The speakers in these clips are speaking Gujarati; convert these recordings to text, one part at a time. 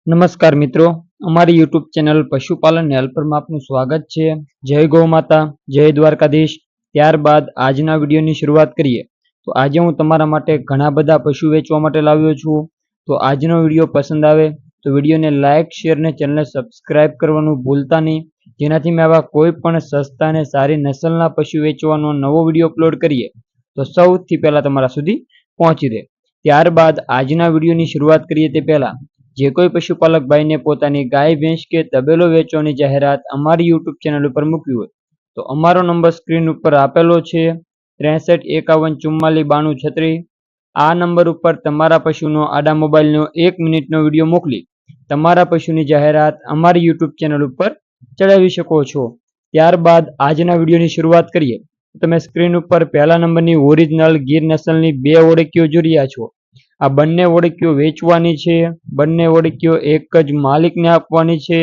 નમસ્કાર મિત્રો, અમારી યુટ્યુબ ચેનલ પશુપાલન હેલ્પરમાં આપનું સ્વાગત છે। જય ગૌ માતા, જય દ્વારકાધીશ। ત્યારબાદ આજના વિડીયોની શરૂઆત કરીએ તો આજે હું તમારા માટે ઘણા બધા પશુ વેચવા માટે લાવ્યો છું। તો આજનો વિડીયો પસંદ આવે તો વિડીયોને લાઇક, શેર અને ચેનલને સબસ્ક્રાઇબ કરવાનું ભૂલતા નહીં, જેનાથી મેં આવા કોઈ પણ સસ્તા અને સારી નસલના પશુ વેચવાનો નવો વિડીયો અપલોડ કરીએ તો સૌથી પહેલા તમારા સુધી પહોંચી રહે। ત્યારબાદ આજના વિડીયોની શરૂઆત કરીએ તે પહેલા જે કોઈ પશુપાલક ભાઈને પોતાની ગાય, ભેંસ કે તબેલો વેચવાની જાહેરાત અમારી યુટ્યુબ ચેનલ ઉપર મૂકવી હોય તો અમારો નંબર સ્ક્રીન ઉપર આપેલો છે 6351449236। આ નંબર ઉપર તમારા પશુનો આડા મોબાઈલનો 1 મિનિટનો વિડીયો મોકલી તમારા પશુની જાહેરાત અમારી યુટ્યુબ ચેનલ ઉપર ચડાવી શકો છો। ત્યારબાદ આજના વિડીયોની શરૂઆત કરીએ તો તમે સ્ક્રીન ઉપર પહેલા નંબરની ઓરિજિનલ ગીર નસલની 2 ઓળખીઓ જોઈ રહ્યા છો। આ બંને ઓળખીઓ વેચવાની છે। બંને ઓળખીઓ એક જ માલિકને આપવાની છે।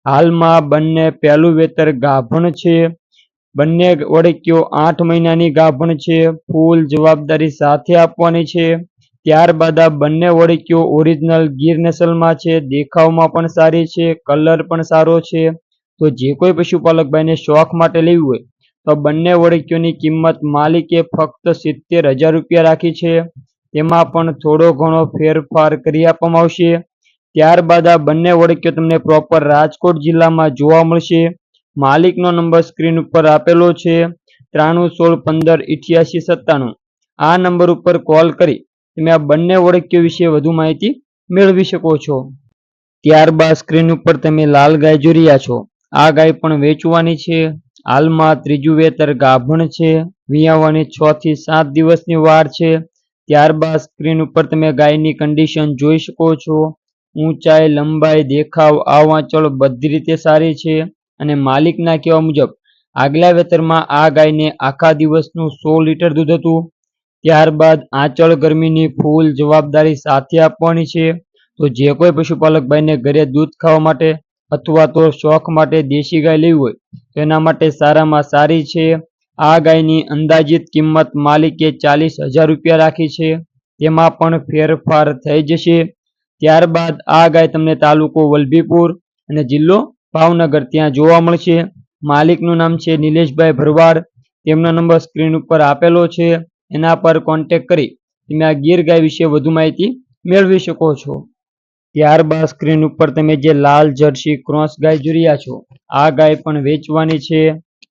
હાલમાં બંને પહેલું વેતર ગાભણ છે। બંને ઓળખીઓ 8 મહિનાની ગાભણ છે। ફૂલ જવાબદારી સાથે આપવાની છે। ત્યારબાદ આ બંને ઓળખીઓ ઓરિજિનલ ગીર નસલમાં છે। દેખાવમાં પણ સારી છે, કલર પણ સારો છે। તો જે કોઈ પશુપાલક ભાઈને શોખ માટે લેવી હોય તો બંને ઓળખીઓની કિંમત માલિકે ફક્ત 70,000 રૂપિયા રાખી છે। તેમાં પણ થોડો ઘણો ફેરફાર કરી આપવામાં આવશે। ત્યારબાદ આ બંને ઓળખીઓ તમને પ્રોપર રાજકોટ જિલ્લામાં જોવા મળશે। માલિકનો નંબર સ્ક્રીન ઉપર આપેલો છે 9316158897। આ નંબર ઉપર કોલ કરી તમે આ બંને ઓળખીઓ વિશે વધુ માહિતી મેળવી શકો છો। ત્યારબાદ સ્ક્રીન ઉપર તમે લાલ ગાય જોઈ રહ્યા છો। આ ગાય પણ વેચવાની છે। હાલમાં ત્રીજું વેતર ગાભણ છે। વિયાવાની 6 થી 7 દિવસની વાર છે। ત્યારબાદ સ્ક્રીન ઉપર તમે ગાયની કન્ડિશન જોઈ શકો છો। ઊંચાઈ, લંબાઈ, દેખાવ, આવ આંચળ બધી રીતે સારી છે અને માલિકના કહેવા મુજબ આગલા વેતરમાં આ ગાયને આખા દિવસનું 100 લીટર દૂધ હતું। ત્યારબાદ આંચળ ગરમીની ફૂલ જવાબદારી સાથે આપવાની છે। તો જે કોઈ પશુપાલક ભાઈને ઘરે દૂધ ખાવા માટે અથવા તો શોખ માટે દેશી ગાય લેવી હોય તો એના માટે સારામાં સારી છે। આ ગાયની અંદાજિત કિંમત માલિકે 40,000 રૂપિયા રાખી છે। તેમાં પણ ફેરફાર થઈ જશે। ત્યારબાદ આ ગાય તમને તાલુકો વલભીપુર અને જિલ્લો ભાવનગર ત્યાં જોવા મળશે। માલિકનું નામ છે નિલેશભાઈ ભરવાડ। તેમનો નંબર સ્ક્રીન ઉપર આપેલો છે, એના પર કોન્ટેક્ટ કરી તમે આ ગીર ગાય વિશે વધુ માહિતી મેળવી શકો છો। ત્યારબાદ સ્ક્રીન ઉપર તમે જે લાલ જર્સી ક્રોસ ગાય જોઈ રહ્યા છો। આ ગાય પણ વેચવાની છે।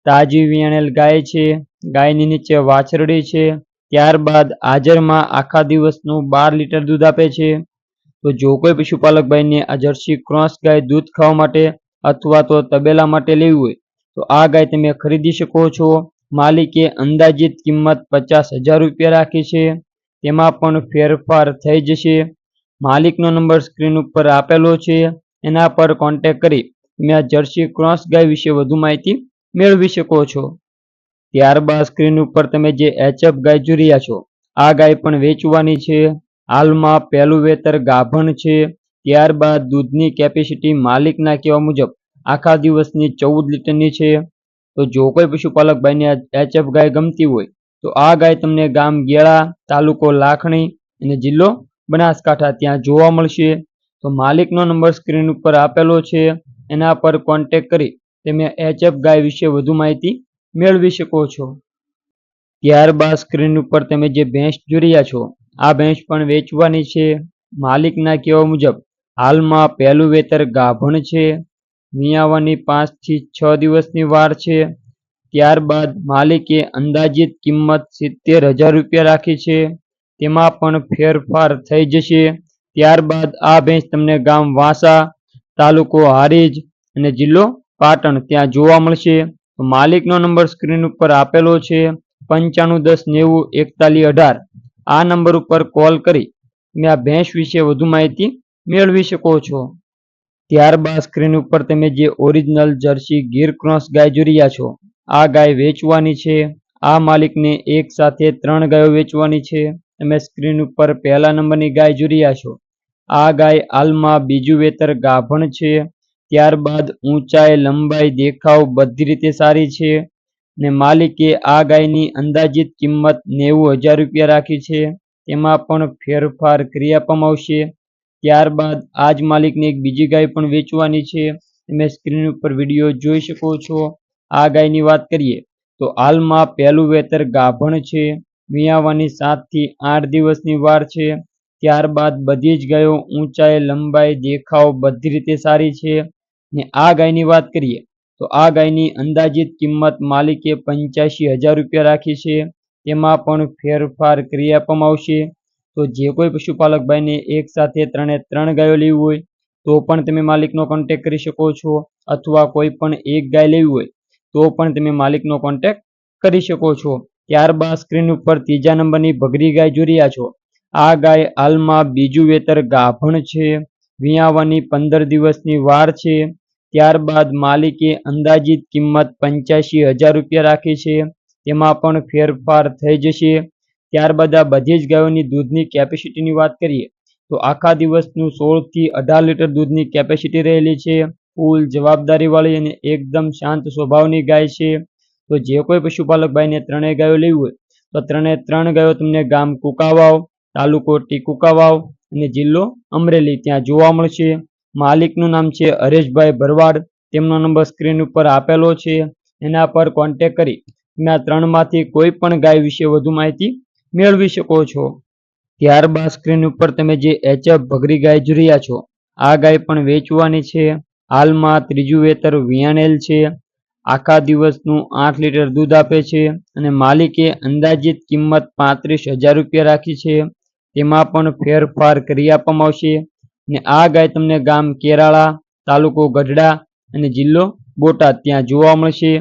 તાજી વિયાણેલ ગાય છે। ગાયની નીચે વાછરડી છે। ત્યારબાદ હાજરમાં આખા દિવસનું 12 લીટર દૂધ આપે છે। તો જો કોઈ પશુપાલક ભાઈને આ જર્સી ક્રોસ ગાય દૂધ ખાવા માટે અથવા તો તબેલા માટે લેવી હોય તો આ ગાય તમે ખરીદી શકો છો। માલિકે અંદાજિત કિંમત 50,000 રૂપિયા રાખી છે। તેમાં પણ ફેરફાર થઈ જશે। માલિકનો નંબર સ્ક્રીન ઉપર આપેલો છે, એના પર કોન્ટેક્ટ કરી તમે આ જર્સી ક્રોસ ગાય વિશે વધુ માહિતી મેળવી શકો છો। ત્યારબાદ સ્ક્રીન ઉપર તમે જે એચએફ ગાય જોઈ રહ્યા છો। આ ગાય પણ વેચવાની છે। હાલમાં પહેલું વેતર ગાભણ છે। ત્યારબાદ દૂધની કેપેસિટી માલિકના કહેવા મુજબ આખા દિવસની 14 લીટરની છે। તો જો કોઈ પશુપાલક ભાઈને એચએફ ગાય ગમતી હોય તો આ ગાય તમને ગામ ગેળા, તાલુકો લાખણી અને જિલ્લો બનાસકાંઠા ત્યાં જોવા મળશે। તો માલિકનો નંબર સ્ક્રીન ઉપર આપેલો છે, એના પર કોન્ટેક્ટ કરી તમે એચએફ ગાય વિશે વધુ માહિતી મેળવી શકો છો। ત્યારબાદ સ્ક્રીન ઉપર તમે જે ભેંસ જોઈ રહ્યા છો। આ ભેંસ પણ વેચવાની છે। માલિકના કહેવા મુજબ હાલમાં પહેલું વેતર ગાભણ છે। વિયાવાની 5 થી 6 દિવસની વાર છે। ત્યારબાદ માલિકે અંદાજિત કિંમત 70,000 રૂપિયા રાખી છે। તેમાં પણ ફેરફાર થઈ જશે। ત્યારબાદ આ ભેંસ તમને ગામ વાંસા, તાલુકો હારીજ અને જિલ્લો પાટણ ત્યાં જોવા મળશે। તો માલિકનો નંબર સ્ક્રીન ઉપર આપેલો છે 9510904118। આ નંબર ઉપર કોલ કરી તમે આ ભેંસ વિશે વધુ માહિતી મેળવી શકો છો। ત્યારબાદ સ્ક્રીન ઉપર તમે જે ઓરિજિનલ જર્સી ગીર ક્રોસ ગાય જોઈ રહ્યા છો। આ ગાય વેચવાની છે। આ માલિકને એક સાથે 3 ગાયો વેચવાની છે। તમે સ્ક્રીન ઉપર પહેલા નંબરની ગાય જોઈ રહ્યા છો। આ ગાય હાલમાં બીજું વેતર ગાભણ છે। ત્યારબાદ ઊંચાઈ, લંબાઈ, દેખાવ બધી રીતે સારી છે ને માલિકે આ ગાયની અંદાજિત કિંમત 90,000 રૂપિયા રાખી છે। તેમાં પણ ફેરફાર કરી આપવામાં આવશે। ત્યારબાદ આ જ માલિકને એક બીજી ગાય પણ વેચવાની છે. તમે સ્ક્રીન ઉપર વિડીયો જોઈ શકો છો. આ ગાયની વાત કરીએ તો હાલમાં પહેલું વેતર ગાભણ છે. વિયાવાની 7 થી 8 દિવસની વાર છે. ત્યારબાદ બધી જ ગાયો ઊંચાઈ, લંબાઈ, દેખાવ બધી રીતે સારી છે. ને આ ગાયની વાત કરીએ તો આ ગાયની અંદાજિત કિંમત માલિકે 85,000 રૂપિયા રાખી છે. તેમાં પણ ફેરફાર કરી આપવામાં આવશે. તો જે કોઈ પશુપાલક ભાઈને એક સાથે 3 ગાયો લેવી હોય તો પણ તમે માલિકનો કોન્ટેક્ટ કરી શકો છો, અથવા કોઈ પણ એક ગાય લેવી હોય તો પણ તમે માલિકનો કોન્ટેક્ટ કરી શકો છો. ત્યારબાદ સ્ક્રીન ઉપર ત્રીજા નંબરની ભગરી ગાય જોઈ રહ્યા છો. આ ગાય હાલમાં બીજું વેતર ગાભણ છે. વિયાવાની 15 દિવસની વાર છે. ત્યારબાદ માલિકે અંદાજિત કિંમત 85,000 રૂપિયા રાખી છે. તેમાં પણ ફેરફાર થઈ જશે. ત્યારબાદ આ બધી જ ગાયોની દૂધની કેપેસિટીની વાત કરીએ તો આખા દિવસનું 16 થી 18 લીટર દૂધની કેપેસિટી રહેલી છે. ફૂલ જવાબદારીવાળી અને એકદમ શાંત સ્વભાવની ગાય છે. તો જે કોઈ પશુપાલક ભાઈને 3 ગાયો લેવી હોય તો 3 ગાયો તમને ગામ કુકાવાવ, તાલુકો ટીકુકાવાવ અને જિલ્લો અમરેલી ત્યાં જોવા મળશે. માલિકનું નામ છે હરેશભાઈ ભરવાડ. તેમનો નંબર સ્ક્રીન ઉપર આપેલો છે. એના પર કોન્ટેક્ટ કરી તમે આ 3માંથી કોઈ પણ ગાય વિશે વધુ માહિતી મેળવી શકો છો. ત્યારબાદ સ્ક્રીન ઉપર તમે જે એચએફ ભગરી ગાય જોઈ રહ્યા છો. આ ગાય પણ વેચવાની છે. હાલમાં ત્રીજું વેતર વિયાણેલ છે. આખા દિવસનું 8 લીટર દૂધ આપે છે અને માલિકે અંદાજિત કિંમત 35,000 રૂપિયા રાખી છે. તેમાં પણ ફેરફાર કરી આપવામાં આવશે. ને આ ગાય તમને ગામ કેરાળા, તાલુકો ગઢડા અને જિલ્લો બોટાદ ત્યાં જોવા મળશે.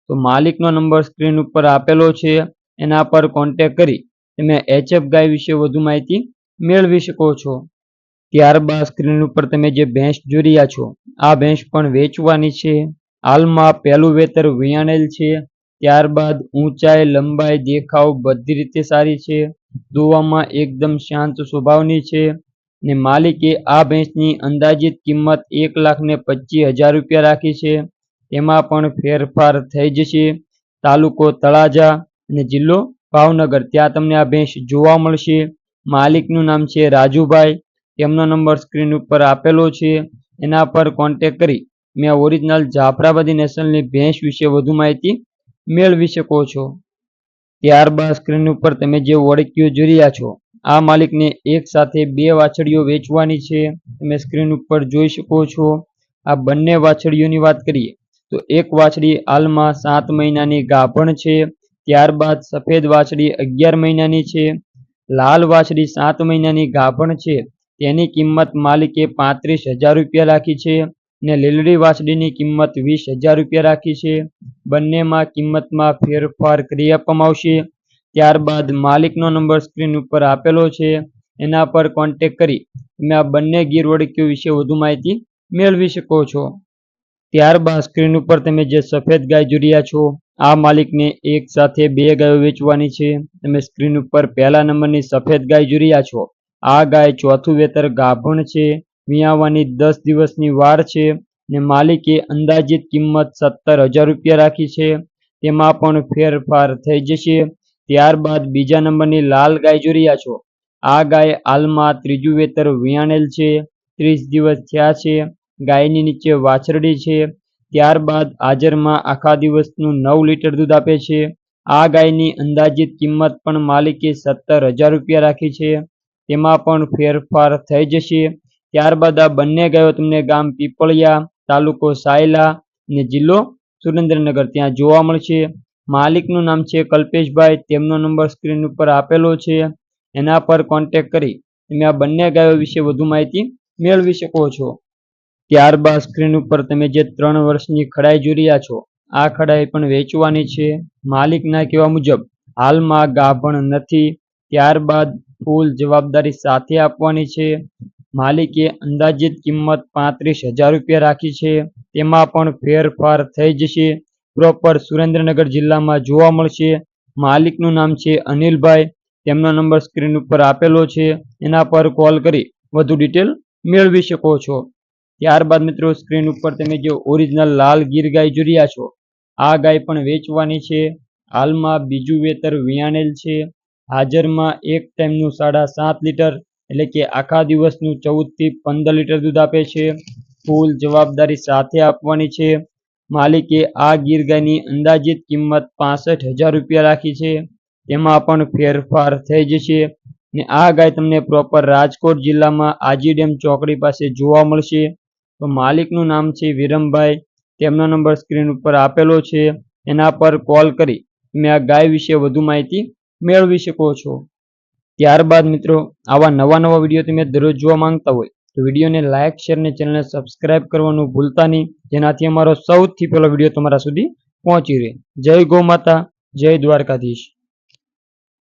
તો માલિકનો નંબર સ્ક્રીન ઉપર આપેલો છે. એના પર કોન્ટેક્ટ કરી તમે એચએફ ગાય વિશે વધુ માહિતી મેળવી શકો છો. ત્યારબાદ સ્ક્રીન ઉપર તમે જે ભેંસ જોઈ રહ્યા છો આ ભેંસ પણ વેચવાની છે. હાલમાં પહેલું વેતર વિયાણેલ છે. ત્યારબાદ ઊંચાઈ, લંબાઈ, દેખાવ બધી રીતે સારી છે. દોવામાં એકદમ શાંત સ્વભાવની છે. ને માલિકે આ ભેંસની અંદાજિત કિંમત 1,25,000 રૂપિયા રાખી છે. તેમાં પણ ફેરફાર થઈ જશે. તાલુકો તળાજા અને જિલ્લો ભાવનગર ત્યાં તમને આ ભેંસ જોવા મળશે. માલિકનું નામ છે રાજુભાઈ. તેમનો નંબર સ્ક્રીન ઉપર આપેલો છે. એના પર કોન્ટેક્ટ કરી મેં ઓરિજિનલ જાફરાબાદી નસલની ભેંસ વિશે વધુ માહિતી મેળવી શકો છો. ત્યારબાદ સ્ક્રીન ઉપર તમે જે ઓળખીઓ જોઈ રહ્યા છો આ માલિકને એક સાથે 2 વાછડીઓ વેચવાની છે. તમે સ્ક્રીન ઉપર જોઈ શકો છો. આ બંને વાછડીઓની વાત કરીએ તો એક વાછડી હાલમાં 7 મહિનાની ગાભણ છે. ત્યારબાદ સફેદ વાછડી 11 મહિનાની છે. લાલ વાછડી 7 મહિનાની ગાભણ છે. તેની કિંમત માલિકે 35,000 રૂપિયા રાખી છે. ને લીલડી વાછડીની કિંમત 20,000 રૂપિયા રાખી છે. બંનેમાં કિંમતમાં ફેરફાર કરી આપવામાં આવશે. ત્યારબાદ માલિકનો નંબર સ્ક્રીન ઉપર આપેલો છે. એના પર કોન્ટેક્ટ કરી તમે આ બંને ગીર ઓળખીઓ વિશે વધુ માહિતી મેળવી શકો છો. ત્યારબાદ સ્ક્રીન ઉપર તમે જે સફેદ ગાય જોઈ રહ્યા છો આ માલિકને એક સાથે 2 ગાયો વેચવાની છે. તમે સ્ક્રીન ઉપર પહેલા નંબરની સફેદ ગાય જોઈ રહ્યા છો. આ ગાય ચોથું વેતર ગાભણ છે. વિયાવાની 10 દિવસની વાર છે. ને માલિકે અંદાજિત કિંમત 17,000 રૂપિયા રાખી છે. તેમાં પણ ફેરફાર થઈ જશે. ત્યારબાદ બીજા નંબરની લાલ ગાય જોઈ રહ્યા છો. આ ગાય હાલમાં ત્રીજું વેતર વિયાણેલ છે. 30 દિવસ થયા છે. ગાયની નીચે વાછરડી છે. ત્યારબાદ હાજરમાં આખા દિવસનું 9 લીટર દૂધ આપે છે. આ ગાયની અંદાજિત કિંમત પણ માલિકે 17,000 રૂપિયા રાખી છે. તેમાં પણ ફેરફાર થઈ જશે. ત્યારબાદ આ બંને ગાયો તમને ગામ પીપળિયા, તાલુકો સાયલા અને જિલ્લો સુરેન્દ્રનગર ત્યાં જોવા મળશે. માલિકનું નામ છે કલ્પેશભાઈ. તેમનો નંબર સ્ક્રીન ઉપર આપેલો છે. એના પર કોન્ટેક્ટ કરી તમે આ બંને ગાયો વિશે વધુ માહિતી મેળવી શકો છો. ત્યારબાદ સ્ક્રીન ઉપર તમે જે 3 વર્ષની ખડાઈ જોઈ રહ્યા છો આ ખડાઈ પણ વેચવાની છે. માલિકના કહેવા મુજબ હાલમાં ગાભણ નથી. ત્યારબાદ ફૂલ જવાબદારી સાથે આપવાની છે. માલિકે અંદાજિત કિંમત 35,000 રૂપિયા રાખી છે. તેમાં પણ ફેરફાર થઈ જશે. પ્રોપર સુરેન્દ્રનગર જિલ્લામાં જોવા મળશે. માલિકનું નામ છે અનિલભાઈ. તેમનો નંબર સ્ક્રીન ઉપર આપેલો છે. એના પર કોલ કરી વધુ ડિટેલ મેળવી શકો છો. ત્યારબાદ મિત્રો સ્ક્રીન ઉપર તમે જે ઓરિજિનલ લાલ ગીર ગાય જોઈ રહ્યા છો આ ગાય પણ વેચવાની છે. હાલમાં બીજું વેતર વિયાણેલ છે. હાજરમાં એક ટાઈમનું 7.5 લીટર એટલે કે આખા દિવસનું 14 થી 15 લીટર દૂધ આપે છે. ફૂલ જવાબદારી સાથે આપવાની છે. માલિકે આ ગીર ગાયની અંદાજિત કિંમત 65,000 રૂપિયા રાખી છે. તેમાં પણ ફેરફાર થઈ જશે. ને આ ગાય તમને પ્રોપર રાજકોટ જિલ્લામાં આજી ડેમ ચોકડી પાસે જોવા મળશે. તો માલિકનું નામ છે વિરમભાઈ. તેમનો નંબર સ્ક્રીન ઉપર આપેલો છે. એના પર કોલ કરી તમે આ ગાય વિશે વધુ માહિતી મેળવી શકો છો. ત્યારબાદ મિત્રો આવા નવા વિડીયો તમે દરરોજ જોવા માંગતા હોય તો વિડીયોને લાઇક, શેર અને ચેનલને સબસ્ક્રાઇબ કરવાનું ભૂલતા નહીં, જેનાથી અમારો સૌથી પહેલો વિડીયો તમારા સુધી પહોંચી રહે. જય ગૌ માતા, જય દ્વારકાધીશ.